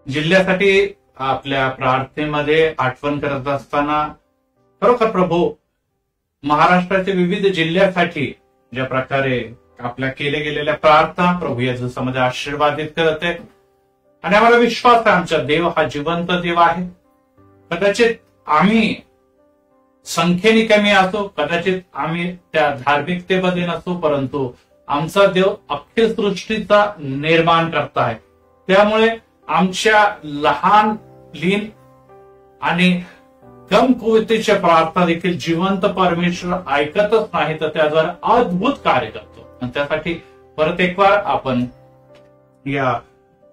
जिल्ह्यासाठी आपल्या प्रार्थनेमध्ये आठवण करत असताना खरोखर प्रभू महाराष्ट्राच्या विविध जिल्ह्यासाठी ज्या प्रकारे आपल्या केले गेलेल्या प्रार्थना प्रभू या दिवसामध्ये आशीर्वादित करत आहे आणि आम्हाला विश्वास आहे आमचा देव हा जिवंत देव आहे. कदाचित आम्ही संख्येने कमी असो, कदाचित आम्ही त्या धार्मिकतेमध्ये नसो, परंतु आमचा देव अख्खी सृष्टीचा निर्माण करता आहे. त्यामुळे आमच्या लहान लीन आणि कमकुवतीच्या प्रार्थना देखील जिवंत परमेश्वर ऐकतच नाही तर त्याद्वारे अद्भुत कार्य करतो. आणि त्यासाठी परत एक बार आपण या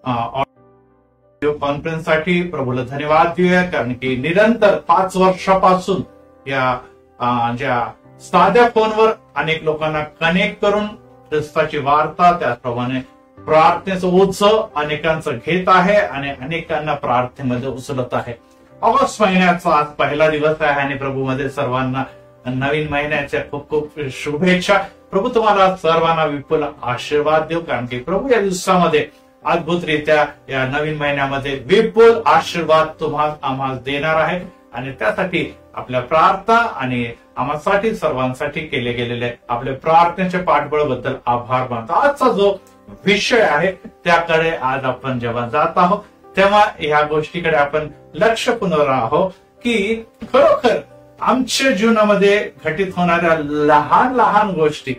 ऑडिओ कॉन्फरन्ससाठी प्रभूला धन्यवाद देऊया, कारण की निरंतर 5 वर्षापासून या ज्या साध्या फोनवर अनेक लोकांना कनेक्ट करून ख्रिस्ताची वार्ता त्याचप्रमाणे प्रार्थनेचा उत्सव अनेकांचं घेत आहे आणि अनेकांना प्रार्थनेमध्ये उचलत आहे. ऑगस्ट महिन्याचा आज पहिला दिवस आहे आणि प्रभूमध्ये सर्वांना नवीन महिन्याच्या खूप खूप शुभेच्छा. प्रभू तुम्हाला सर्वांना विपुल आशीर्वाद देऊ, कारण की प्रभू या दिवसामध्ये अद्भुतरित्या या नवीन महिन्यामध्ये विपुल आशीर्वाद तुम्हाला आम्हाला देणार आहे. आणि त्यासाठी आपल्या प्रार्थना आणि आम्हासाठी सर्वांसाठी केले गेलेले आपल्या प्रार्थनेच्या पाठबळाबद्दल आभार मानतो. आजचा जो विषय आहे त्याकडे आज आपण जेव्हा जात आहोत तेव्हा ह्या गोष्टीकडे आपण लक्ष पुनर आहोत की खरोखर आमच्या जीवनामध्ये घटित होणाऱ्या लहान लहान गोष्टी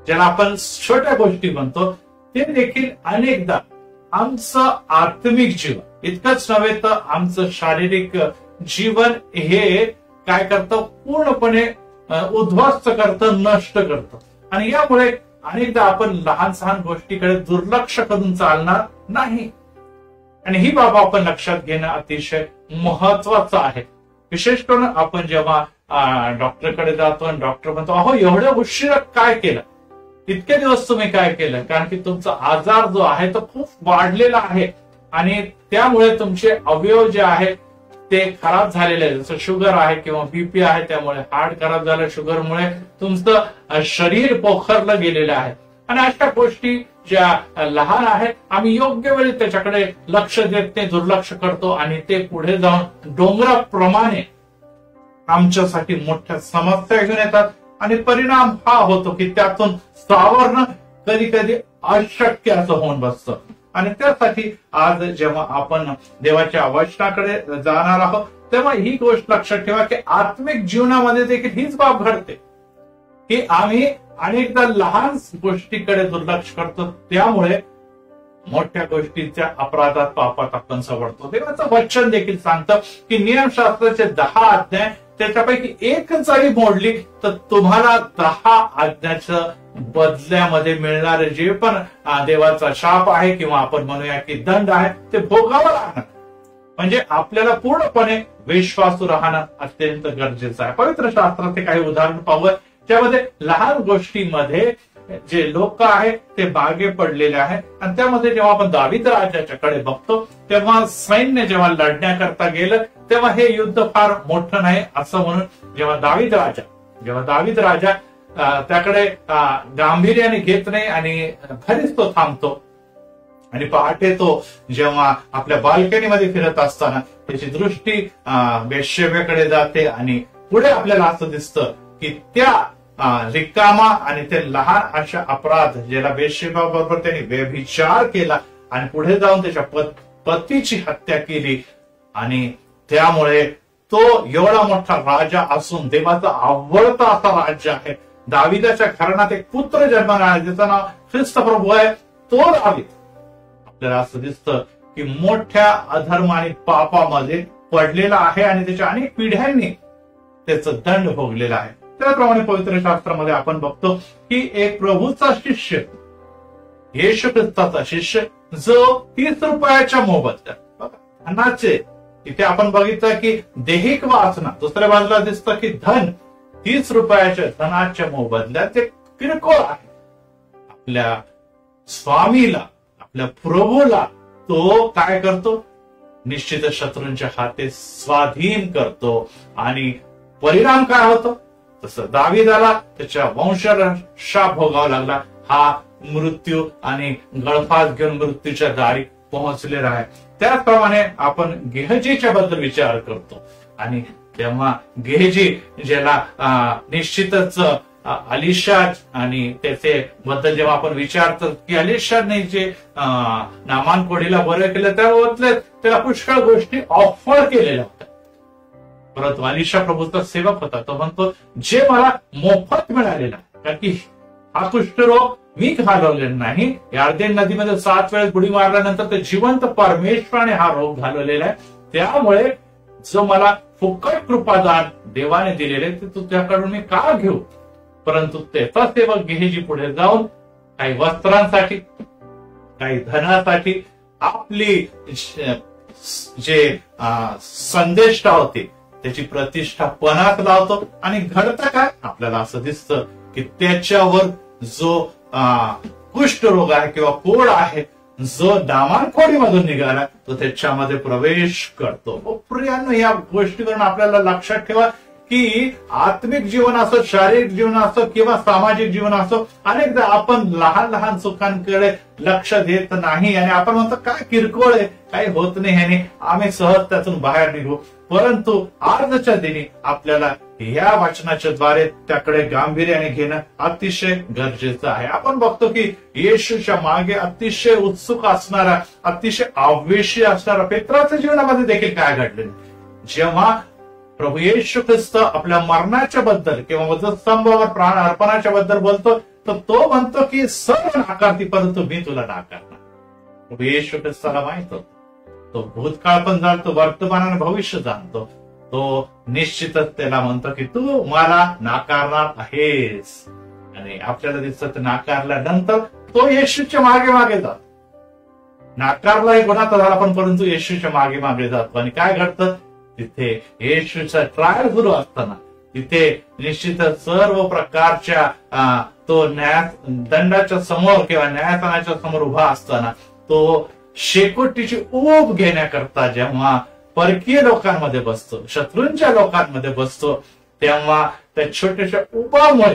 ज्याला आपण छोट्या गोष्टी म्हणतो ते देखील अनेकदा आमचं आत्मिक जीवन इतकंच नव्हे तर आमचं शारीरिक जीवन हे काय करतं पूर्णपणे उद्ध्वस्त करतं, नष्ट करतं. आणि यामुळे अनेकदा आपण लहान सहान गोष्टीकडे दुर्लक्ष करून चालणार नाही. आणि ही बाब आपण लक्षात घेणं अतिशय महत्वाचं आहे. विशेष करून आपण जेव्हा डॉक्टरकडे जातो आणि डॉक्टर म्हणतो अहो एवढ्या उशिरा काय केलं, इतके दिवस तुम्ही काय केलं, कारण की तुमचा आजार जो आहे तो खूप वाढलेला आहे आणि त्यामुळे तुमचे अवयव जे आहेत ते खराब झालेले आहे. जसं शुगर आहे किंवा बीपी आहे त्यामुळे हार्ट खराब झालं, शुगरमुळे तुमचं शरीर पोखरलं गेलेलं आहे. आणि अशा गोष्टी ज्या लहान आहेत आम्ही योग्य वेळी त्याच्याकडे लक्ष देत नाही, दुर्लक्ष करतो आणि ते पुढे जाऊन डोंगराप्रमाणे आमच्यासाठी मोठ्या समस्या घेऊन येतात. आणि परिणाम हा होतो की त्यातून सावरणं कधी कधी अशक्य असं होऊन बसतं. आणि त्यासाठी आज जेव्हा आपण देवाच्या वचनाकडे जाणार आहोत तेव्हा ही गोष्ट लक्षात ठेवा की आत्मिक जीवनामध्ये देखील हीच बाब घडते की आम्ही अनेकदा लहान गोष्टीकडे दुर्लक्ष करतो, त्यामुळे मोठ्या गोष्टीच्या अपराधात पापात आपण सवडतो. देवाचं वचन देखील सांगतं की नियमशास्त्राचे 10 अध्याय त्याच्यापैकी एक जरी मोडली तर तुम्हाला 10 आज्ञाचं बदल्यामध्ये मिळणारे जे पण देवाचा शाप आहे किंवा आपण म्हणूया की दंड आहे ते भोगावं लागणार. म्हणजे आपल्याला पूर्णपणे विश्वासू राहणं अत्यंत गरजेचं आहे. पवित्र शास्त्राचे काही उदाहरण पाहूया ज्यामध्ये लहान गोष्टीमध्ये जे लोक आहेत ते मागे पडलेले आहेत. आणि त्यामध्ये जेव्हा आपण दावीद राजाच्याकडे बघतो तेव्हा सैन्य जेव्हा लढण्याकरता गेलं तेव्हा हे युद्ध फार मोठं नाही असं म्हणून जेव्हा दावीद राजा त्याकडे गांभीर्याने घेत नाही आणि घरीच तो थांबतो. आणि पहाटे तो जेव्हा आपल्या बाल्कनीमध्ये फिरत असताना त्याची दृष्टी बेशेब्याकडे जाते आणि पुढे आपल्याला असं दिसतं की त्या रिकामा आणि ते लहान अशा अपराध ज्याला बेशेबाबरोबर त्यांनी व्यभिचार केला आणि पुढे जाऊन त्याच्या पतीची हत्या केली. आणि त्यामुळे तो एवढा मोठा राजा असून देवाचा आवडता असा राज्य आहे. दाविदाच्या घराण्यात एक पुत्र जन्माला ज्याचं नाव ख्रिस्त प्रभू आहे तो दावीद. आपल्याला असं दिसतं की मोठ्या अधर्म आणि पापामध्ये पडलेला आहे आणि त्याच्या अनेक पिढ्यांनी त्याचं दंड भोगलेला आहे. त्याप्रमाणे पवित्र शास्त्रामध्ये आपण बघतो की एक प्रभूचा शिष्य येशू ख्रिस्ताचा शिष्य जो 30 रुपयाच्या मोबदल्यात धनाचे इथे आपण बघितलं की देहिक वासना, दुसऱ्या बाजूला दिसतं की धन 30 रुपयाच्या धनाच्या मोबदल्यात ते किरकोळ आहे. आपल्या स्वामीला आपल्या प्रभूला तो काय करतो, निश्चित शत्रूंच्या हाते स्वाधीन करतो. आणि परिणाम काय होतो, तसं दाविदाला त्याच्या वंशाला शाप भोगावा लागला. हा मृत्यू आणि गळफास घेऊन मृत्यूच्या दारी पोहोचलेला आहे. त्याचप्रमाणे आपण गेहजीच्या बद्दल विचार करतो आणि तेव्हा गेहजी ज्याला निश्चितच अलिशा आणि त्याचे बद्दल जेव्हा आपण विचारतो की अलिशाने जे नामान कोडीला बरं केलं त्याबद्दल त्याला पुष्कळ गोष्टी ऑफर केलेल्या होत्या, परंतु अलिशा प्रभूचा सेवक होता. तो म्हणतो जे मला मोफत मिळालेला, कारण की हा कुष्ठरोग मी घालवलेला नाही. यार्देन नदीमध्ये 7 वेळेस बुडी मारल्यानंतर ते जिवंत परमेश्वराने हा रोग घालवलेला आहे. त्यामुळे जो मला फुकट कृपादान देवाने दिलेले ते तुझ्याकडून मी का घेऊ. परंतु त्याचा सेवक गेहजी पुढे जाऊन काही वस्त्रांसाठी, काही धनासाठी आपली जे संदेष्टा होती त्याची प्रतिष्ठा पणात लावतो. आणि घडतं काय, आपल्याला असं दिसतं की त्याच्यावर जो कुष्ठरोग आहे किंवा कोड आहे, जो दामानखोडीमधून निघाला, तो त्याच्यामध्ये प्रवेश करतो. प्रियांनो, या गोष्टीवरून आपल्याला लक्षात ठेवा की आत्मिक जीवन असो, शारीरिक जीवन असो किंवा सामाजिक जीवन असो, अनेकदा आपण लहान लहान सुखांकडे लक्ष देत नाही आणि आपण म्हणतो काय किरकोळ आहे, काही होत नाही ह्याने, आम्ही सहज त्यातून बाहेर निघू. परंतु आजच्या दिनी आपल्याला या वचनाच्या द्वारे त्याकडे गांभीर्याने घेणं अतिशय गरजेचं आहे. आपण बघतो की येशूच्या मागे अतिशय उत्सुक असणारा, अतिशय आवेशी असणारा पेत्राच्या जीवनामध्ये देखील काय घडलेलं. जेव्हा प्रभू येशू ख्रिस्त आपल्या मरणाच्या बद्दल किंवा वधस्तंभावर प्राण अर्पणाच्या बद्दल बोलतो, तर तो म्हणतो की सर्व नाकारती परंतु मी तुला नाकारणार. प्रभू येशू ख्रिस्ताला माहित होतं, तो भूतकाळ पण जाणतो, वर्तमान आणि भविष्य जाणतो. तो निश्चितच त्याला म्हणतो की तू मला नाकारणार आहेस. आणि आपल्याला दिसत नाकारल्यानंतर तो येशूच्या मागे मागे जातो. नाकारला हे गुन्हा झाला पण परंतु येशूच्या मागे मागे जातो. आणि काय घडतं, तिथे येशूचा ट्रायल सुरू असताना तिथे निश्चितच सर्व प्रकारच्या तो दंडाच्या समोर किंवा न्यायस्थानाच्या समोर उभा असताना तो शेकोटीची ऊब घेण्याकरता जेव्हा परकीय लोकांमध्ये बसतो, शत्रूंच्या लोकांमध्ये बसतो, तेव्हा त्या छोट्याशा उभामुळे,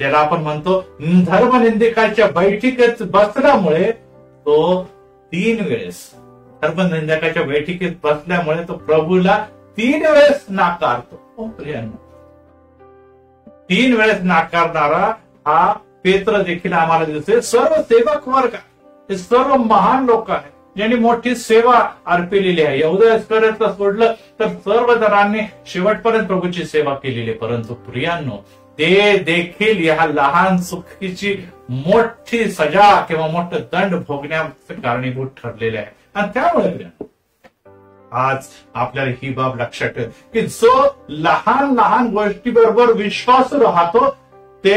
ज्याला आपण म्हणतो धर्मनिंदकाच्या बैठकीत बसल्यामुळे, तो 3 वेळेस धर्मनिंदकाच्या बैठकीत बसल्यामुळे तो प्रभूला 3 वेळेस नाकारतो. 3 वेळेस नाकारणारा हा पेत्र देखील आम्हाला दिसतोय. सर्व सेवक वर्ग, हे सर्व महान लोक आहेत ज्यांनी मोठी सेवा अर्पिलेली आहे. यहूदा इस्करियोतला सोडलं तर सर्व जणांनी शेवटपर्यंत प्रभूची सेवा केलेली आहे. परंतु प्रियांनो, ते देखील या लहान चुकीची मोठी सजा किंवा मोठं दंड भोगण्याचे कारणीभूत ठरलेले आहे. आणि त्यामुळे आज आपल्याला ही बाब लक्षात ठेव की जो लहान लहान गोष्टीबरोबर विश्वास राहतो ते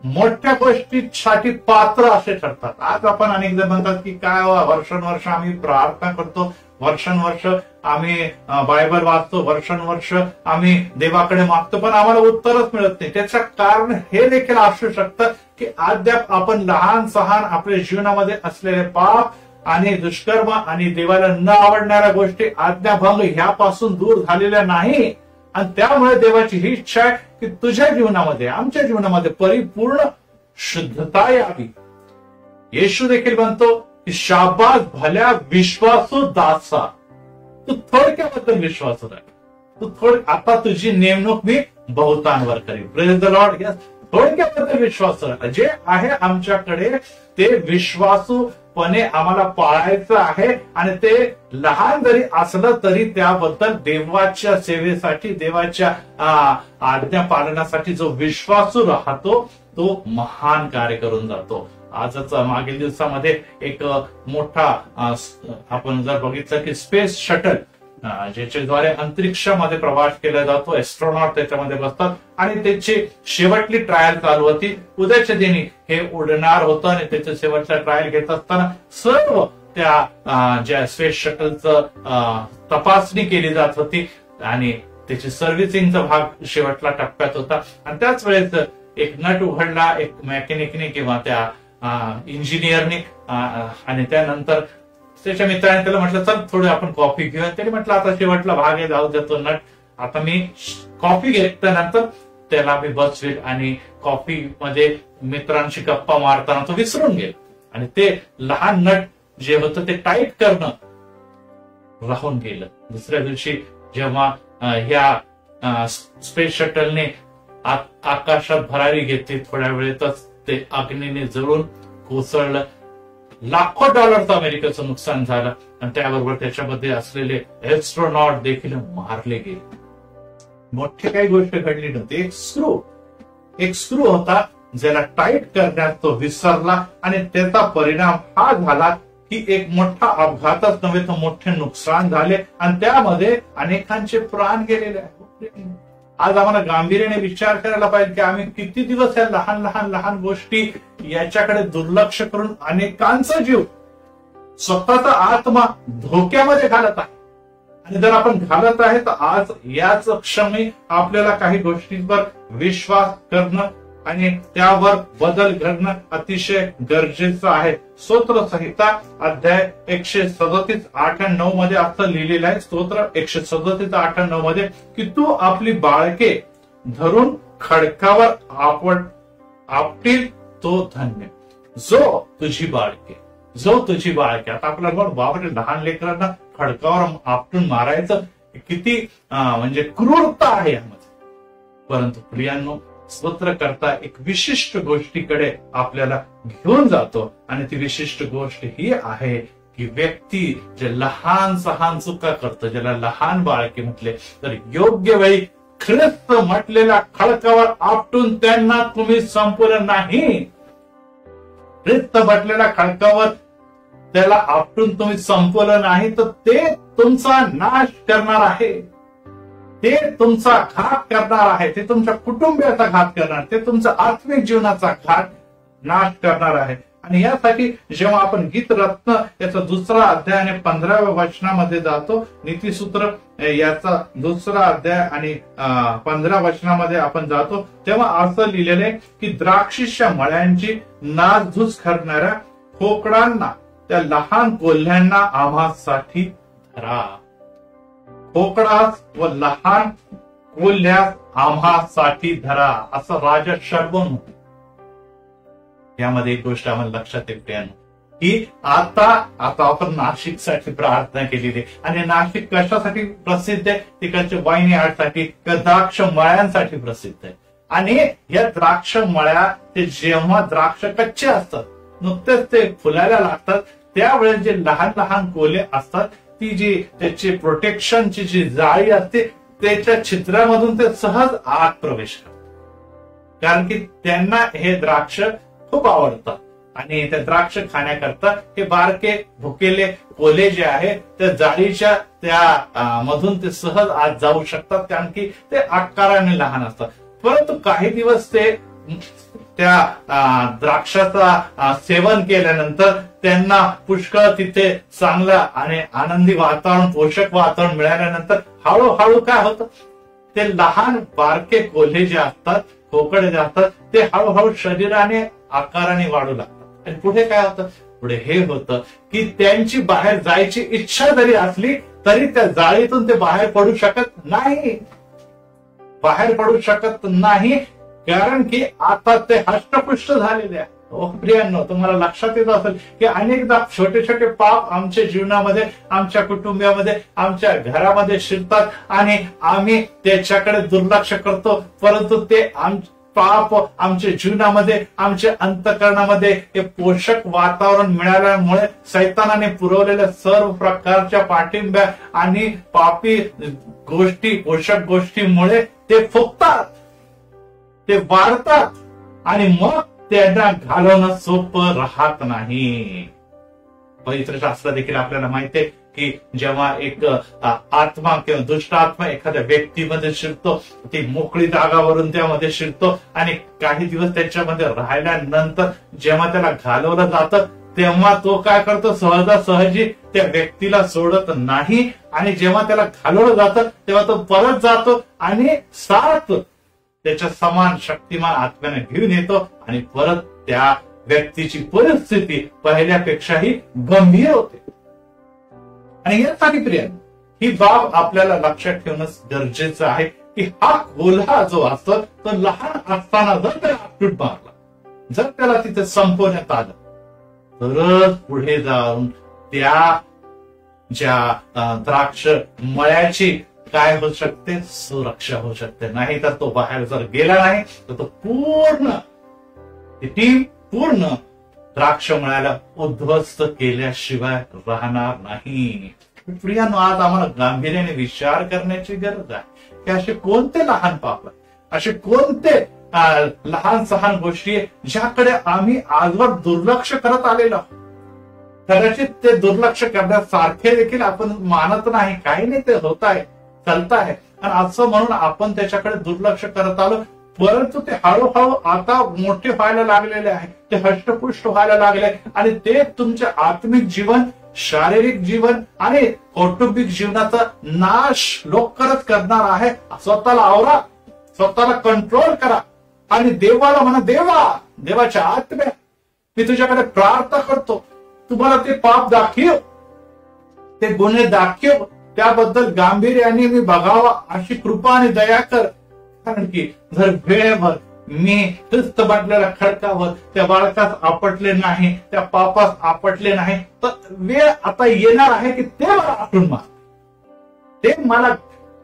मोठ्या गोष्टीसाठी पात्र असे ठरतात. आज आपण अनेक जण म्हणतात की काय वर्षानुवर्ष आम्ही प्रार्थना करतो, वर्षानुवर्ष आम्ही बायबल वाचतो, वर्षानुवर्ष आम्ही देवाकडे मागतो, पण आम्हाला उत्तरच मिळत नाही. त्याचं कारण हे देखील असू शकतं की अद्याप आपण लहान सहान आपल्या जीवनामध्ये असलेले पाप आणि दुष्कर्म आणि देवाला न आवडणाऱ्या गोष्टी आज्ञाभंग ह्यापासून दूर झालेल्या नाही. आणि त्यामुळे देवाची ही इच्छा आहे की तुझ्या जीवनामध्ये, आमच्या जीवनामध्ये परिपूर्ण शुद्धता यावी. येशू देखील म्हणतो की शाबास भल्या विश्वासू दासा, तू थोडक्याबद्दल विश्वासू राह, तू आता तुझी नेमणूक मी बहुतांवर करीन. Praise the Lord. थोडक्याबद्दल विश्वासू राहा. जे आहे आमच्याकडे ते विश्वासूपणे आम्हाला पाळायचं आहे आणि ते लहान जरी असलं तरी त्याबद्दल देवाच्या सेवेसाठी, देवाच्या आज्ञा पालनासाठी जो विश्वासू राहतो तो महान कार्य करून जातो. आजच मागील दिवसामध्ये एक मोठा आपण जर बघितलं की स्पेस शटल ज्याच्याद्वारे अंतरिक्षामध्ये प्रवास केला जातो, एस्ट्रॉनॉट त्याच्यामध्ये बसतात आणि त्याची शेवटली ट्रायल चालू होती. उद्याच्या दिनी हे उडणार होतं आणि त्याचे शेवटचा ट्रायल घेत असताना सर्व त्या ज्या स्पेस शटलचं तपासणी केली जात होती आणि त्याची सर्व्हिसिंगचा भाग शेवटला टप्प्यात होता. आणि त्याच वेळेस एक नट उघडला, एक मेकॅनिकने किंवा त्या इंजिनियरने, आणि त्यानंतर त्याच्या मित्राने त्याला म्हटलं चल थोडं आपण कॉफी घेऊया. त्याने म्हटलं आता शेवटला भाग आहे, जाऊ देतो नट, आता मी कॉफी घेतल्यानंतर त्याला मी बसवेल. आणि कॉफी मध्ये मित्रांशी गप्पा मारताना तो विसरून गेला आणि ते लहान नट जे होतं ते टाईट करणं राहून गेलं. दुसऱ्या दिवशी जेव्हा ह्या स्पेस शटलने आकाशात भरारी घेतली, थोड्या वेळेतच ते अग्नीने जळून कोसळलं. लाखो डॉलरचं अमेरिकेचं नुकसान झालं आणि त्याबरोबर त्याच्यामध्ये असलेले एस्ट्रोनॉट देखील मारले गेले. मोठी काही गोष्ट घडली नव्हती. एक स्क्रू होता ज्याला टाईट करण्यात तो विसरला आणि त्याचा परिणाम हा झाला की एक मोठा अपघातच नव्हे तर मोठे नुकसान झाले आणि त्यामध्ये अनेकांचे प्राण गेलेले आहेत. आज आम्हाला गांभीर्याने विचार करायला पाहिजे की आम्ही किती दिवस या लहान लहान लहान गोष्टी याच्याकडे दुर्लक्ष करून अनेकांचा जीव, स्वतःचा आत्मा धोक्यामध्ये घालत आहे. आणि जर आपण घालत आहे तर आज याच क्षणी आपल्याला काही गोष्टींवर विश्वास करणं आणि त्यावर बदल घडणं अतिशय गरजेचं आहे. स्तोत्र संहिता अध्याय 137:8-9 मध्ये असं लिहिलेलं आहे. स्तोत्र 137:8-9 मध्ये की तू आपली बाळके धरून खडकावर आपटील तो धन्य. जो तुझी बाळके. आता आपल्याला बापरे, लहान लेकरांना खडकावर आपटून मारायचं किती म्हणजे क्रूरता आहे यामध्ये. परंतु प्रियांनो, स्तोत्रकर्ता एक विशिष्ट गोष्टीकडे आपल्याला घेऊन जातो आणि ती विशिष्ट गोष्ट ही आहे की व्यक्ती जे लहान सहान चुका करतो, ज्याला लहान बाळके म्हटले, तर योग्य वेळी ख्रिस्त म्हटलेल्या खडकावर आपटून त्यांना तुम्ही संपवलं नाही. ख्रिस्त म्हटलेल्या खडकावर त्याला आपटून तुम्ही संपवलं नाही तर ते तुमचा नाश करणार आहे. ते तुमचा घात करणार आहे. ते तुमच्या कुटुंबियाचा घात करणार, ते तुमचा आत्मिक जीवनाचा घात नाश करणार आहे. आणि यासाठी जेव्हा आपण गीत रत्न याचा 2रा अध्याय आणि 15व्या वचनामध्ये जातो, नीतिसूत्र याचा 2रा अध्याय आणि 15 वचनामध्ये आपण जातो, तेव्हा असं लिहिलेलं आहे की द्राक्षीच्या मळ्यांची नासधूस करणाऱ्या खोकडांना, त्या लहान कोल्ह्यांना आम्हासाठी धरा. खोकडास व लहान कोल्ह्यास आम्हासाठी धरा, असं राजा शर्बन. यामध्ये एक गोष्ट आम्हाला लक्षात येते की आता आपण नाशिकसाठी प्रार्थना केलेली आणि नाशिक कशासाठी प्रसिद्ध आहे? तिकडच्या वाईन यार्डसाठी, द्राक्ष मळ्यांसाठी प्रसिद्ध आहे. आणि या द्राक्ष मळ्या ते जेव्हा द्राक्ष कच्चे असतात, नुकतेच ते फुलायला लागतात, त्यावेळेस जे लहान लहान कोल्हे असतात, ती जी त्याची प्रोटेक्शनची जी जाळी असते त्याच्या छिद्रामधून ते सहज आत प्रवेश करतात. कारण की त्यांना हे द्राक्ष खूप आवडतात आणि त्या द्राक्ष खाण्याकरता हे बारके भुकेले कोल्हे जे आहे त्या जाळीच्या त्या मधून ते सहज आत जाऊ शकतात, कारण की ते आकाराने लहान असतात. परंतु काही दिवस ते त्या द्राक्षाचा सेवन केल्यानंतर त्यांना पुष्कळ तिथे चांगलं आणि आनंदी वातावरण, पोषक वातावरण मिळाल्यानंतर हळूहळू काय होतं, ते लहान बारके कोल्हे जे असतात, खोकडे जे असतात, ते हळूहळू शरीराने आकाराने वाढू लागतात. आणि पुढे काय होतं? पुढे हे होतं की त्यांची बाहेर जायची इच्छा जरी असली तरी त्या जाळीतून ते बाहेर पडू शकत नाही, कारण की आता ते हष्टपुष्ट झालेले आहे. प्रियांनो, तुम्हाला लक्षात येत असेल की अनेकदा छोटे छोटे पाप आमच्या जीवनामध्ये, आमच्या कुटुंबामध्ये, आमच्या घरामध्ये शिरतात आणि आम्ही त्याच्याकडे दुर्लक्ष करतो. परंतु ते पाप आमच्या जीवनामध्ये, आमच्या अंतःकरणामध्ये हे पोषक वातावरण मिळाल्यामुळे सैतानाने पुरवलेल्या सर्व प्रकारच्या पाठिंब्या आणि पापी गोष्टी, पोषक गोष्टीमुळे ते फुगतात, ते वाढतात आणि मग त्यांना घालवणं सोपं राहत नाही. पवित्र शास्त्र देखील आपल्याला माहिती आहे की जेव्हा एक आत्मा किंवा दुष्ट आत्मा एखाद्या व्यक्तीमध्ये शिरतो, ती मोकळी जागावरून त्यामध्ये शिरतो आणि काही दिवस त्याच्यामध्ये राहिल्यानंतर जेव्हा त्याला घालवलं जातं तेव्हा तो काय करतो, सहजासहजी त्या व्यक्तीला सोडत नाही. आणि जेव्हा त्याला घालवलं जातं तेव्हा तो परत जातो आणि साथ त्याच्या समान शक्तिमान आत्म्याने घेऊन येतो आणि परत त्या व्यक्तीची परिस्थिती पहिल्यापेक्षाही गंभीर होते. आणि यासाठी प्रियांनो, ही बाब आपल्याला लक्षात ठेवणं गरजेचं आहे की हा कोल्हा जो असतो तो लहान असताना जर त्याला आपटून मारला, जर त्याला तिथे संपवण्यात आलं, तरच पुढे जाऊन त्या ज्या द्राक्ष मळ्याची काय होऊ शकते, सुरक्षा होऊ शकते. नाही तर तो बाहेर जर गेला नाही तर तो पूर्ण टीम पूर्ण द्राक्ष मळ्याला उद्ध्वस्त केल्याशिवाय राहणार नाही. प्रियानो, आज आम्हाला गांभीर्याने विचार करण्याची गरज आहे की असे कोणते लहान पाप आहे, असे कोणते लहान सहान गोष्टी ज्याकडे आम्ही आजवर दुर्लक्ष करत आलेलो आहोत. कदाचित ते दुर्लक्ष करण्यासारखे देखील आपण मानत नाही, काही नाही, ते होत आहे, चालत आहे, आणि असं म्हणून आपण त्याच्याकडे दुर्लक्ष करत आलो. परंतु ते हळूहळू आता मोठे व्हायला लागलेले आहे, ते हष्टपुष्ट व्हायला लागले, आणि ते तुमचे आत्मिक जीवन, शारीरिक जीवन आणि कौटुंबिक जीवनाचा नाश लोकरच करणार आहे. स्वतःला आवरा, स्वतःला कंट्रोल करा आणि देवाला म्हणा, देवाच्या आत्म्या, मी तुझ्याकडे प्रार्थना करतो, तुम्हाला ते पाप दाखव, ते गुन्हे दाखव, त्याबद्दल गांभीर्याने मी बघावा अशी कृपा आणि दया कर. कारण की जर वेळेवर मी ख्रिस्त बाटलेल्या खडकावर त्या बाळकास आपटले नाही, त्या पापास आपटले नाही, तर वेळ आता येणार आहे की ते मला आठवून मार, ते मला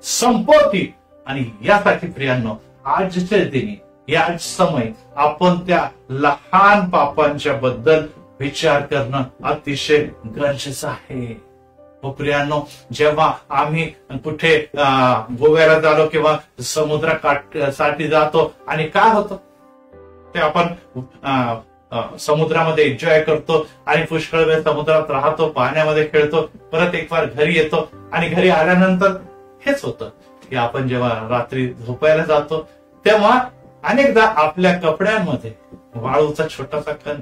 संपवतील. आणि यासाठी प्रियांनो, आजच्या दिनी, याच समय आपण त्या लहान पापांच्या बद्दल विचार करणं अतिशय गरजेचं आहे. प्रियांनो, जेव्हा आम्ही कुठे गोव्याला जातो किंवा समुद्राकाठी जातो आणि काय होतं, ते आपण समुद्रामध्ये एन्जॉय करतो आणि पुष्कळ वेळ समुद्रात राहतो, पाण्यामध्ये खेळतो, परत एक बार घरी येतो, आणि घरी आल्यानंतर हेच होतं की आपण जेव्हा रात्री झोपायला जातो तेव्हा अनेकदा आपल्या कपड्यांमध्ये वाळूचा छोटासा कण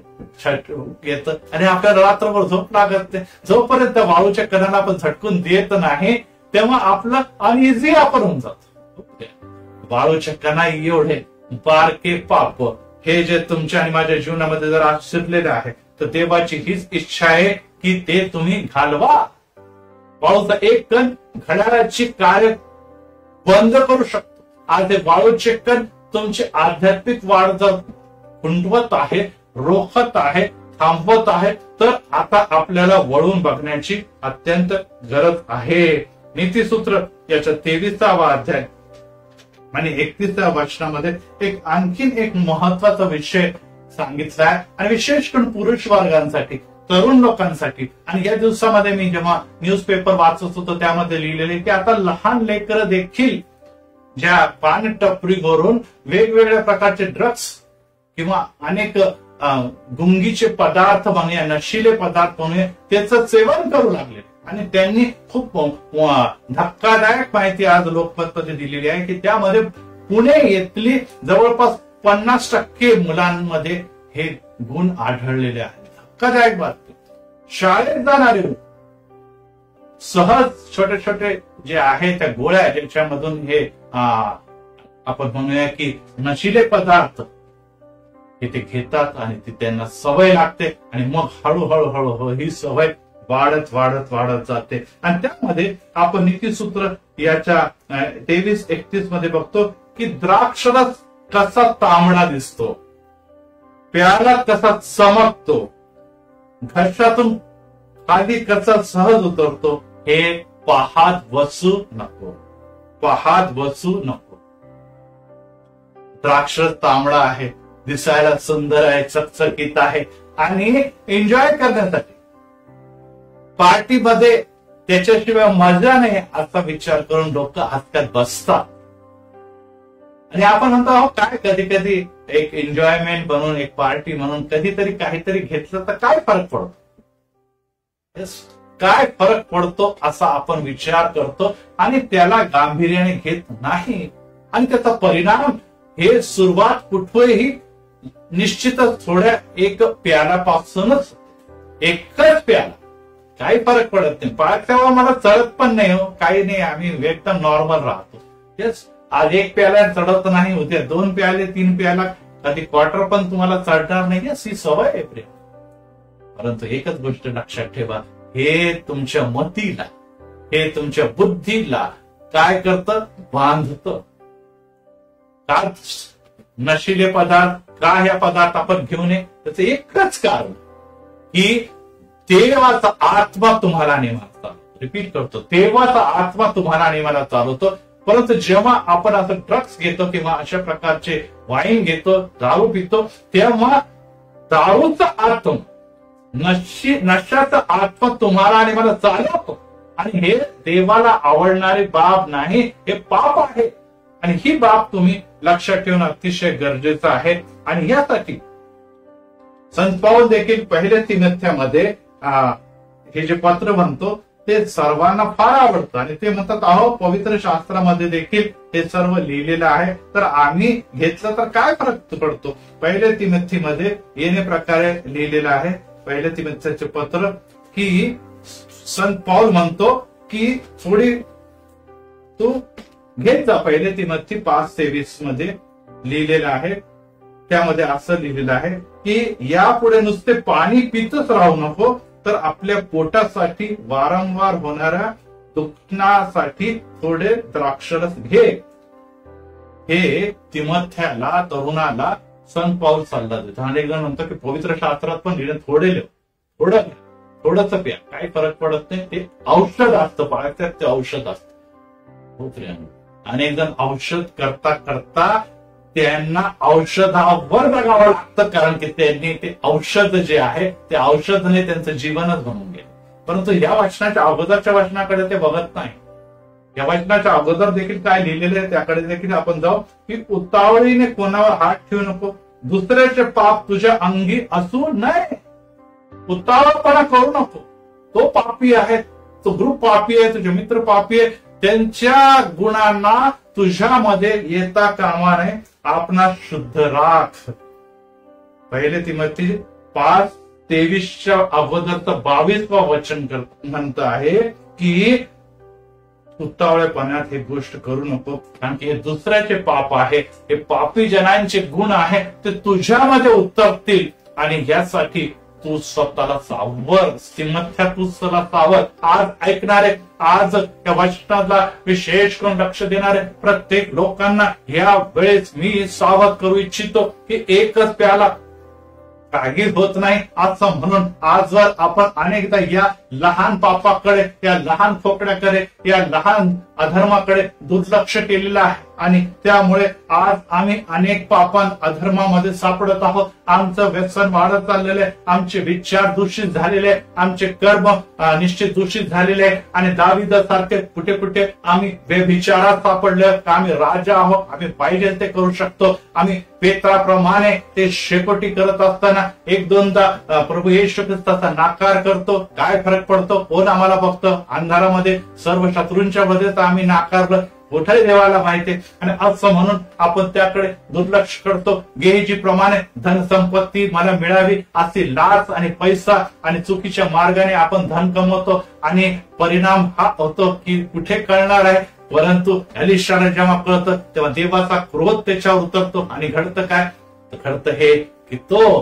येतं आणि आपल्याला रात्रभर झोप लागत नाही. जोपर्यंत वाळूच्या कणाला आपण झटकून देत नाही तेव्हा आपलं अनइझी आपण होऊन जातो. वाळूच्या कणा एवढे बारके पाप हे जे तुमच्या आणि माझ्या जीवनामध्ये जर आज शिरलेले आहे, तर देवाची हीच इच्छा आहे की ते तुम्ही घालवा. वाळूचा एक कण घड्याळाची कार्य बंद करू शकतो. आज हे वाळूचे कण तुमची आध्यात्मिक वाढ जर खुंटवत आहे, रोखत आहे, थांबवत आहे, तर आता आपल्याला वळून बघण्याची अत्यंत गरज आहे. नीतिसूत्र याच्या 23वा अध्याय आणि 31व्या वचनामध्ये एक आणखीन एक महत्वाचा विषय सांगितला आहे, आणि विशेष करून पुरुष वर्गांसाठी, तरुण लोकांसाठी. आणि या दिवसामध्ये मी जेव्हा न्यूजपेपर वाचत होतो त्यामध्ये लिहिलेले की आता लहान लेकरं देखील ज्या पानटपरीवरून वेगवेगळ्या प्रकारचे ड्रग्स किंवा अनेक गुंगीचे पदार्थ म्हणूया, नशिले पदार्थ म्हणूया, त्याचं सेवन करू लागले. आणि त्यांनी खूप धक्कादायक माहिती आज लोकमतमध्ये दिलेली आहे की त्यामध्ये पुणे येथली जवळपास 50% मुलांमध्ये हे गुण आढळलेले आहेत. धक्कादायक बातमी. शाळेत जाणारे सहज छोटे छोटे जे आहे त्या गोळ्या ज्याच्यामधून हे आपण म्हणूया की नशिले पदार्थ हे ते घेतात आणि ती त्यांना सवय लागते, आणि मग हळूहळू हळूहळू ही सवय वाढत वाढत वाढत जाते. आणि त्यामध्ये आपण नीतिसूत्र याच्या 23-31 मध्ये बघतो की द्राक्षरस कसा तांबडा दिसतो, प्याला कसा चमकतो, घशातून खाली कसा सहज उतरतो, हे पाहत बसू नको, पाहत बसू नको. द्राक्षरस तांबडा आहे, दिसायला सुंदर आहे, चकचकीत आहे, आणि एन्जॉय करण्यासाठी पार्टीमध्ये त्याच्याशिवाय मजा नाही असा विचार करून लोक आजकाल बसतात. आणि आपण म्हणतो काय, कधी कधी एक एन्जॉयमेंट म्हणून, एक पार्टी म्हणून कधीतरी काहीतरी घेतलं तर काय फरक पडतो, काय फरक पडतो असा आपण विचार करतो आणि त्याला गांभीर्याने घेत नाही. आणि त्याचा परिणाम हे सुरुवात कुठेही निश्चितच थोड्या एक प्यालापासूनच, एकच प्याला, काही फरक पडत नाही. तेव्हा मला चढत पण नाही हो, काही नाही, आम्ही एकदम नॉर्मल राहतो. येस, आज एक प्याला चढत नाही, उद्या 2 प्याले 3 प्याला, कधी क्वार्टर पण तुम्हाला चढणार नाही. ही सवय आहे प्रेम. परंतु एकच गोष्ट लक्षात ठेवा, हे तुमच्या मतीला, हे तुमच्या बुद्धीला काय करतं, बांधतं. का नशिले पदार्थ, का ह्या पदार्थ आपण घेऊ नये, त्याचं एकच कारण की तेव्हाचा आत्मा तुम्हाला आणि मला चालवतो. रिपीट करतो, तेव्हाचा आत्मा तुम्हाला आणि मला चालवतो. परंतु जेव्हा आपण असं ड्रग्स घेतो किंवा अशा प्रकारचे वाईन घेतो, दारू पितो, तेव्हा दारूचा आत्मा, नशाचा आत्मा तुम्हाला आणि मला चालवतो. आणि हे देवाला आवडणारे बाब नाही, हे पाप आहे. आणि ही बाब तुम्ही लक्षात ठेवणं अतिशय गरजेचं आहे. आणि यासाठी संत पौल देखील पहिल्या तिमोथेमध्ये हे जे पत्र म्हणतो ते सर्वांना फार आवडतं. आणि ते म्हणतात, अहो पवित्र शास्त्रामध्ये देखील हे सर्व लिहिलेलं आहे, तर आम्ही घेतलं तर काय फरक पडतो. पहिल्या तिमोथेमध्ये येणे प्रकारे लिहिलेलं आहे, पहिल्या तिमोथेचे पत्र, की संत पौल म्हणतो की थोडी तू घेत जा. पहिले तिमोथी 5:23 मध्ये लिहिलेलं आहे. त्यामध्ये असं लिहिलेलं आहे की यापुढे नुसते पाणी पितच राहू नको, तर आपल्या पोटासाठी वारंवार होणाऱ्या दुखण्यासाठी थोडे द्राक्षरस घे. हे तिमोथ्याला, तरुणाला संत पौल सल्ला देतो. अनेक जण म्हणतो की पवित्र शास्त्रात पण लिहिलं थोडे लिह, थोडंच प्या, काही फरक पडत नाही. ते औषध असतं, पाळत्यात ते औषध असतं. अनेक जण औषध करता करता त्यांना औषधावर जगावं लागतं, कारण की त्यांनी ते औषध जे आहे ते औषधाने त्यांचं जीवनच बनवून गेलं. परंतु या वचनाच्या अगोदरच्या वचनाकडे ते बघत नाही. या वचनाच्या अगोदर देखील काय लिहिलेले आहे त्याकडे देखील आपण जाऊ, की उतावळीने कोणावर हात ठेवू नको, दुसऱ्याचे पाप तुझ्या अंगी असू नये. उतावळपणा करू नको. तो पापी आहे, तो ग्रुप पापी आहे, तुझे मित्र पापी आहे, त्यांच्या गुणांना तुझ्यामध्ये येता कामा नये. आपणा शुद्ध राख. पहिले तिमोथी 5:23 अगोदरचं 22वं वचन म्हणत आहे की उतावळेपणात हे गोष्ट करू नको, कारण की हे दुसऱ्याचे पाप आहे, हे पापी जनांचे गुण आहे, ते तुझ्यामध्ये उतरतील. आणि यासाठी तू स्वतःला सावर. तिमोथ्या, तू स्वतःला सावर. आज ऐकणारे, आज या वचनाला विशेष करून लक्ष देणारे प्रत्येक लोकांना या वेळेस मी सावध करू इच्छितो की एकच प्याला काहीच होत नाही असं म्हणून आजवर आपण अनेकदा या लहान पापाकडे, या लहान खोकड्याकडे, या लहान अधर्माकडे दुर्लक्ष केलेलं आहे. आणि त्यामुळे आज आम्ही अनेक पापां अधर्मामध्ये सापडत आहोत. आमचं व्यसन वाढत चाललेलं आहे, आमचे विचार दूषित झालेले आहे, आमचे कर्म निश्चित दूषित झालेले आहे. आणि दाविदासारखे कुठे कुठे आम्ही व्यभिचारात सापडले, आम्ही राजा आहोत, आम्ही पाहिजे ते करू शकतो. आम्ही पेत्राप्रमाणे ते शेकोटी करत असताना एक दोनदा प्रभू येशू ख्रिस्ताचा नाकार करतो. काय फरक पडतो? कोण आम्हाला बघतं? अंधारामध्ये सर्व शत्रूंच्या मध्येच आम्ही नाकारलं, कुठे देवाला माहिती. आणि असं म्हणून आपण त्याकडे दुर्लक्ष करतो. गेहजी प्रमाणे धनसंपत्ती मला मिळावी अशी लाच आणि पैसा आणि चुकीच्या मार्गाने आपण धन कमवतो. आणि परिणाम हा होतो की कुठे कळणार आहे, परंतु एलिशाला जेव्हा कळतं तेव्हा देवाचा क्रोध त्याच्यावर उतरतो. आणि घडतं काय? घडतं हे की तो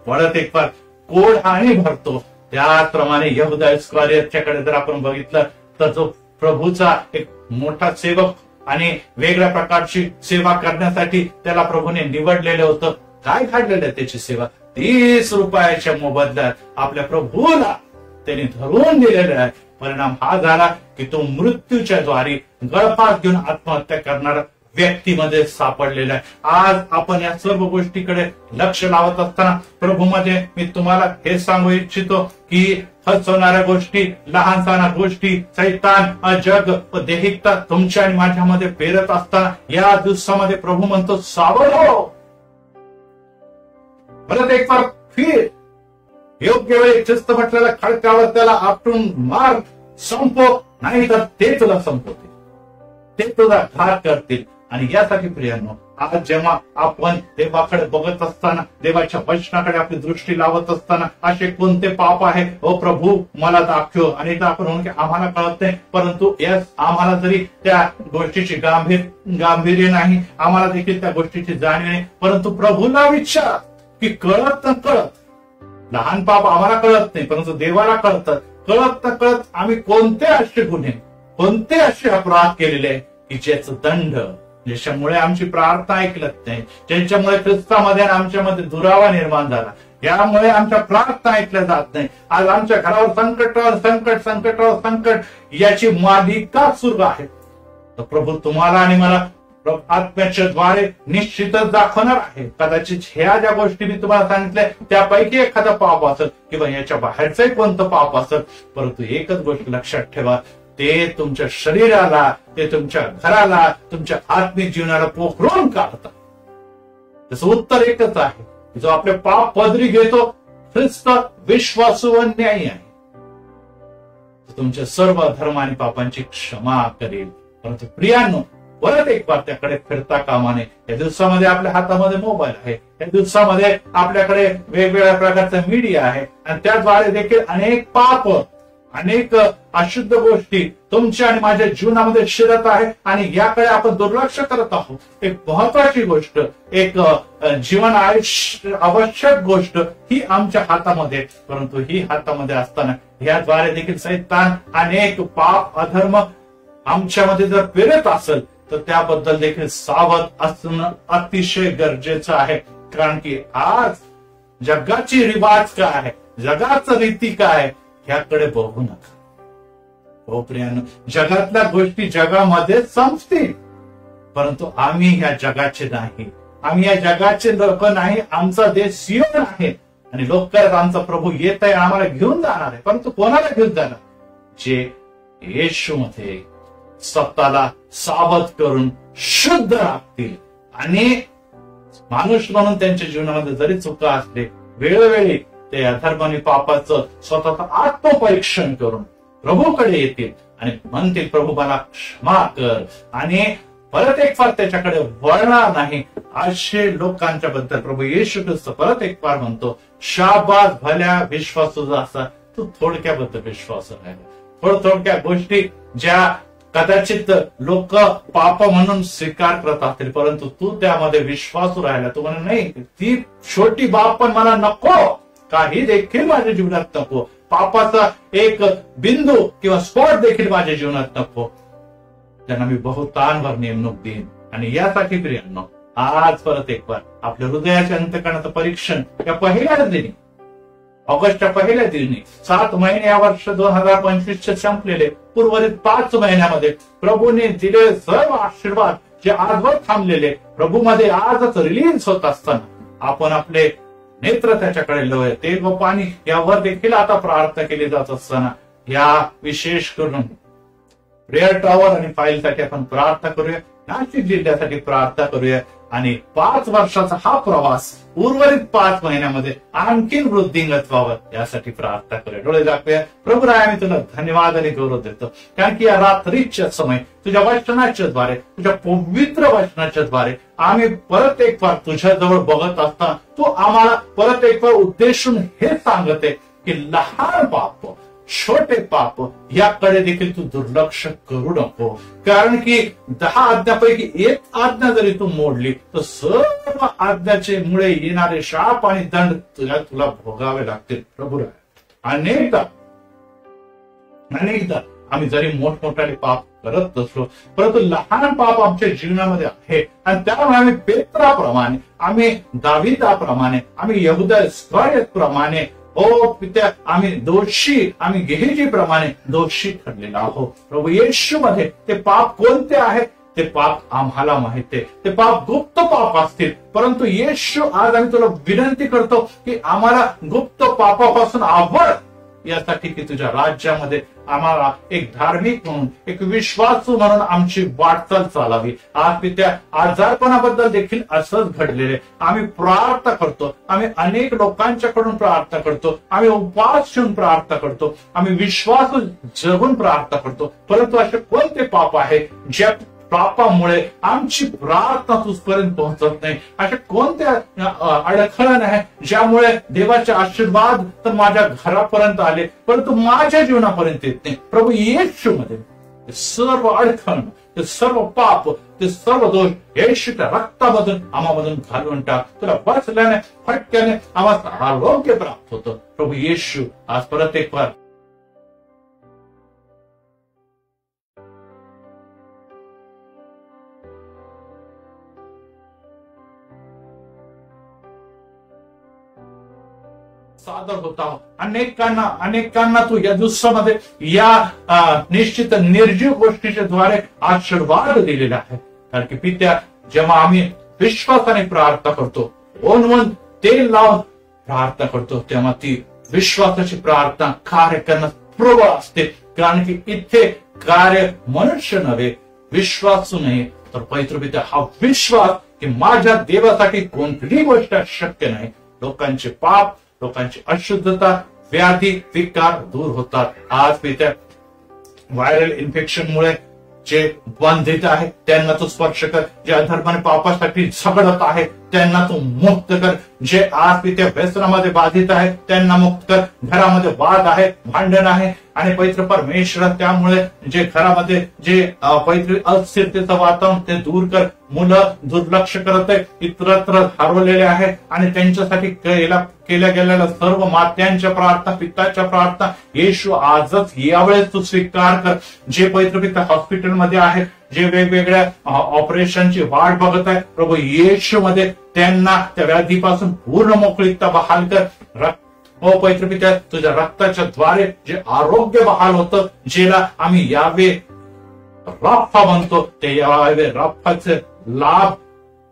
परत एक बार कोड आणि भरतो. त्याचप्रमाणे यहूदा इस्करियोतच्याकडे जर आपण बघितलं तर जो प्रभूचा एक मोठा सेवक आणि वेगळ्या प्रकारची सेवा करण्यासाठी त्याला प्रभूने निवडलेलं होतं. काय घडलेलं आहे त्याची सेवा? 30 रुपयाच्या मोबदल्यात आपल्या प्रभूला त्यांनी धरून दिलेलं आहे. परिणाम हा झाला की तो मृत्यूच्या द्वारी गळफास घेऊन आत्महत्या करणारा व्यक्तीमध्ये सापडलेला आहे. आज आपण या सर्व गोष्टीकडे लक्ष लावत असताना प्रभूमध्ये मी तुम्हाला हे सांगू इच्छितो की फसवणाऱ्या गोष्टी, लहान सहान गोष्टी, सैतान, जग व देहिकता तुमच्या आणि माझ्यामध्ये पेरत असताना या दिवसामध्ये प्रभू म्हणतो सावध हो. परत एक बार फिर योग्य वेळी ख्रिस्त म्हटलेल्या खडकावर त्याला आपटून मार, संपव, नाही तर ते तुला संपवतील, ते तुला घात करतील. आणि यासाठी प्रियांनो, आज जेव्हा आपण देवाकडे बघत असताना, देवाच्या वचनाकडे आपली दृष्टी लावत असताना असे कोणते पाप आहे, ओ प्रभू मला दाखव. आणि आपण म्हणून की आम्हाला कळत नाही, परंतु यस आम्हाला जरी त्या गोष्टीची गांभीर्य नाही, आम्हाला देखील त्या गोष्टीची जाणीव नाही, परंतु प्रभूला विचार की कळत न कळत, लहान पाप आम्हाला कळत नाही परंतु देवाला कळतं, कळत न कळत आम्ही कोणते असे गुन्हे, कोणते असे अपराध केलेले आहे की ज्याचं दंड, ज्याच्यामुळे आमची प्रार्थना ऐकलत नाही, ज्याच्यामुळे ख्रिस्तामध्ये आमच्यामध्ये दुरावा निर्माण झाला, यामुळे आमच्या प्रार्थना ऐकल्या जात नाही. आज आमच्या घरावर संकटावर संकट, संकटावर संकट याची मालिका सुरू आहे. तर प्रभू तुम्हाला आणि मला आत्म्याच्या द्वारे निश्चितच दाखवणार आहे. कदाचित ह्या ज्या गोष्टी मी तुम्हाला सांगितल्या त्यापैकी एखादा पाप असेल किंवा याच्या बाहेरचंही कोणतं पाप असेल, परंतु एकच गोष्ट लक्षात ठेवा, ते तुमच्या शरीराला, ते तुमच्या घराला, तुमच्या आत्मिक जीवनाला पोखरून काढतात. त्याचं उत्तर एकच आहे, जो आपले पाप पदरी घेतो ख्रिस्त विश्वासू व न्यायी आहे, तुमच्या सर्व धर्म आणि पापांची क्षमा करेल. परंतु प्रियांनो, परत एक बार त्याकडे फिरता कामा नये. या दिवसामध्ये आपल्या हातामध्ये मोबाईल आहे, या दिवसामध्ये आपल्याकडे वेगवेगळ्या प्रकारचा मीडिया आहे आणि त्याद्वारे देखील अनेक पाप, अनेक अशुद्ध गोष्टी तुमच्या आणि माझ्या जीवनामध्ये शिरत आहे आणि याकडे आपण दुर्लक्ष करत आहोत. एक महत्वाची गोष्ट, एक जीवन आयुष्य आवश्यक गोष्ट ही आमच्या हातामध्ये, परंतु ही हातामध्ये असताना याद्वारे देखील सैतान अनेक पाप अधर्म आमच्यामध्ये जर पेरत असेल तर त्याबद्दल देखील सावध असणं अतिशय गरजेचं आहे. कारण की आज जगाची रिवाज काय आहे, जगाचं रीती काय आहे, ह्याकडे बघू नका. हो प्रियानो, जगातल्या गोष्टी जगामध्ये संपतील, परंतु आम्ही ह्या जगाचे नाही, आम्ही या जगाचे लोक नाही. आमचा देश सियोन आहे आणि लवकरच आमचा प्रभू येत आहे, आम्हाला घेऊन जाणार आहे. परंतु कोणाला घेऊन जाणार? जे येशू मध्ये स्वतःला सावध करून शुद्ध राखतील आणि माणूस म्हणून त्यांच्या जीवनामध्ये जरी चुका असले, वेळोवेळी ते अधर्म आणि पापाचं स्वतःचं आत्मपरीक्षण करून प्रभूकडे येतील आणि म्हणतील, प्रभू मला क्षमा कर, आणि परत एक फार त्याच्याकडे वळणार नाही. असे लोकांच्या बद्दल प्रभू येशू ख्रिस्त परत एक फार म्हणतो, शाबास भल्या विश्वासू असा तू थोडक्याबद्दल विश्वास राहिला. थोडक्या गोष्टी ज्या कदाचित लोक पाप म्हणून स्वीकार करत असतील, परंतु तू त्यामध्ये विश्वासू राहिला. तू म्हणा नाही, ती छोटी बाब पण मला नको, काही देखील माझ्या जीवनात नको, पापाचा एक बिंदू किंवा स्पॉट देखील माझ्या जीवनात नको. त्यांना मी बहुतांवर नेमणूक देईन. आणि यासाठी प्रियांनो, आज परत एक बार आपल्या हृदयाच्या अंतःकरणाचं परीक्षण या पहिल्याच दिनी, ऑगस्टच्या पहिल्या दिनी, 7 महिने या वर्ष 2025 संपलेले, उर्वरित 5 महिन्यामध्ये प्रभूने दिलेले सर्व आशीर्वाद जे आजवर थांबलेले प्रभूमध्ये आजच रिलीज होत असताना आपण आपले नेत्र त्याच्याकडे लोय, तेल व पाणी यावर देखील आता प्रार्थना केली जात असताना या विशेष करून प्रेयर टॉवर आणि फाईलसाठी आपण प्रार्थना करूया, नाशिक जिल्ह्यासाठी प्रार्थना करूया आणि 5 वर्षाचा हा प्रवास उर्वरित 5 महिन्यामध्ये आणखीन वृद्धिंगत व्हावं यासाठी प्रार्थना करूया. डोळे दाखवूया. प्रभू राय, आम्ही तुला धन्यवाद आणि गौरव देतो, कारण की या रात्रीच्या समय तुझ्या वचनाच्या द्वारे, तुझ्या पवित्र वचनाच्या द्वारे आम्ही परत एक फार तुझ्या जवळ बघत असताना तू आम्हाला परत एक फार उद्देशून हे सांगते की लहान पाप, छोटे पाप याकडे देखील तू दुर्लक्ष करू नको. कारण की 10 आज्ञापैकी एक आज्ञा जरी तू मोडली तर सर्व आज्ञाचे मुळे येणारे शाप आणि दंड तुला भोगावे लागतील. प्रभू अनेकदा आम्ही जरी मोठमोठाले पाप करत नसलो, परंतु लहान पाप आमच्या जीवनामध्ये आहे आणि त्यामुळे आम्ही पेत्राप्रमाणे, आम्ही दाविदाप्रमाणे, आम्ही यहुदा इस्करियोतप्रमाणे पित्या आम्ही दोषी, आम्ही गेहजीप्रमाणे दोषी ठरलेलो आहोत. प्रभू येशू मध्ये ते पाप कोणते आहेत ते पाप आम्हाला माहिती आहे. ते पाप गुप्त पाप असतील, परंतु येशू आज आम्ही तुला विनंती करतो की आम्हाला गुप्त पापापासून आवड यासाठी की तुझ्या राज्यामध्ये आम्हाला एक धार्मिक म्हणून, एक विश्वासू म्हणून आमची वाटचाल चालावी. आज त्या आजारपणाबद्दल देखील असंच घडलेले आम्ही प्रार्थना करतो, आम्ही अनेक लोकांच्याकडून प्रार्थना करतो, आम्ही उपवास ठेवून प्रार्थना करतो, आम्ही विश्वास जगून प्रार्थना करतो, परंतु असे कोणते पाप आहे ज्या पापामुळे आमची प्रार्थना तुझपर्यंत पोहोचत नाही? अशा कोणत्या अडखळण आहे ज्यामुळे देवाचे आशीर्वाद तर माझ्या घरापर्यंत आले परंतु माझ्या जीवनापर्यंत येत नाही? प्रभू येशू मध्ये सर्व अडखळण, ते सर्व पाप, ते सर्व दोष येशूच्या रक्तामधून आम्हामधून घालून टाक. तुला बसल्याने फटक्याने आम्हाला आरोग्य प्राप्त होतं. प्रभू येशू आज परत एक बार सादर होत आहोत. अनेकांना तू या दिवसामध्ये या निश्चित निर्जीव गोष्टीच्या द्वारे आशीर्वाद दिलेला आहे. कारण की पित्या, जेव्हा आम्ही विश्वासाने प्रार्थना करतो, ओनवून तेल लावून प्रार्थना करतो, तेव्हा ती विश्वासाची प्रार्थना कार्य करण्यास प्रबळ असते. कारण की इथे कार्य मनुष्य नव्हे, विश्वासू नाही, तर पवित्र पित्या हा विश्वास की माझ्या देवासाठी कोणतीही गोष्ट शक्य नाही. लोकांचे पाप, लोकांची अशुद्धता, व्याधी, विकार दूर होतात. आज पित्या व्हायरल इन्फेक्शनमुळे जे बांधित आहे त्यांना तो स्पर्श कर. जे अधर्माने पापासाठी झगडत आहे त्यांना तू मुक्त कर. जे आज तिथे व्यसनामध्ये बाधित आहे त्यांना मुक्त कर. घरामध्ये वाद आहे, भांडण आहे आणि पवित्र परमेश्वर त्यामुळे जे घरामध्ये जे पवित्र अस्थिरतेचं वातावरण ते दूर कर. मुलं दुर्लक्ष करत आहे, इतरत्र हरवलेले आहे आणि त्यांच्यासाठी केल्या गेलेल्या सर्व मात्यांच्या प्रार्थना, पित्ताच्या प्रार्थना येशू आजच यावेळेस तू स्वीकार कर. जे पवित्र पिता हॉस्पिटलमध्ये आहे, जे वेगवेगळ्या ऑपरेशनची वाट बघत आहे, प्रभू येशू मध्ये त्यांना त्या व्याधीपासून पूर्ण मोकळीकता बहाल कर. ओ पवित्र पित्या, तुझ्या रक्ताच्या द्वारे जे आरोग्य बहाल होतं, ज्याला आम्ही यावे राफा म्हणतो, ते यावे राफाचे लाभ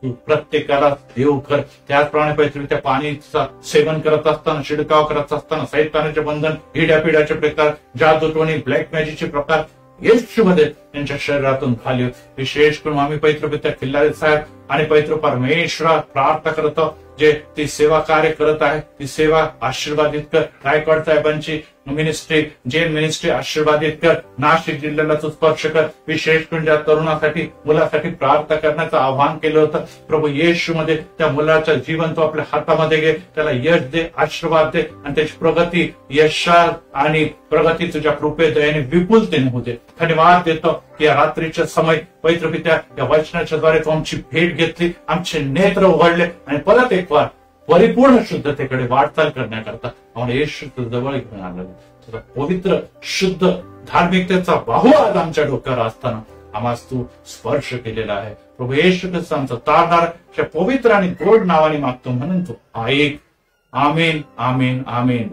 तू प्रत्येकाला देऊ कर. त्याचप्रमाणे पवित्र पित्या, पाणीचं सेवन करत असताना, शिडकाव करत असताना सैतानाचे बंधन, हिड्यापिड्याचे प्रकार, जादूटोणी, ब्लॅक मॅजिकचे प्रकार येशू मध्ये त्यांच्या शरीरातून खाली. विशेष करून आम्ही पवित्र पित्या खिल्लारी साहेब आणि पवित्र परमेश्वर प्रार्थना करतो, जे ती सेवा कार्य करत आहे, ती सेवा आशीर्वादित कर. गायकवाड साहेबांची मिनिस्ट्री, जेल मिनिस्ट्री आशीर्वादित कर. नाशिक जिल्ह्याला तू स्पर्श कर. विशेष करून ज्या तरुणासाठी, मुलासाठी प्रार्थना करण्याचं आवाहन केलं होतं, प्रभू येशू मध्ये त्या मुलाचं जीवन तू आपल्या हातामध्ये घे. त्याला यश दे, आशीर्वाद दे आणि त्याची प्रगती, यशात आणि प्रगती तुझ्या कृपे दयाने विपुलतेने होते. धन्यवाद देतो की या रात्रीच्या समय पवित्र पित्या या वचनाच्या द्वारे तू आमची भेट घेतली, आमचे नेत्र उघडले आणि परत एक वार परिपूर्ण शुद्धतेकडे वाटचाल करण्याकरता आम्हाला येशू जवळ घेऊन आणलं. तुझा पवित्र शुद्ध धार्मिकतेचा बाहू आज आमच्या डोक्यावर असताना आम्हाला तू स्पर्श केलेला आहे. प्रभू येशू ख्रिस्तांचा तारणाऱ्या पवित्र आणि गोड नावाने मागतो म्हणून तू ऐक. आमीन, आमीन, आमीन.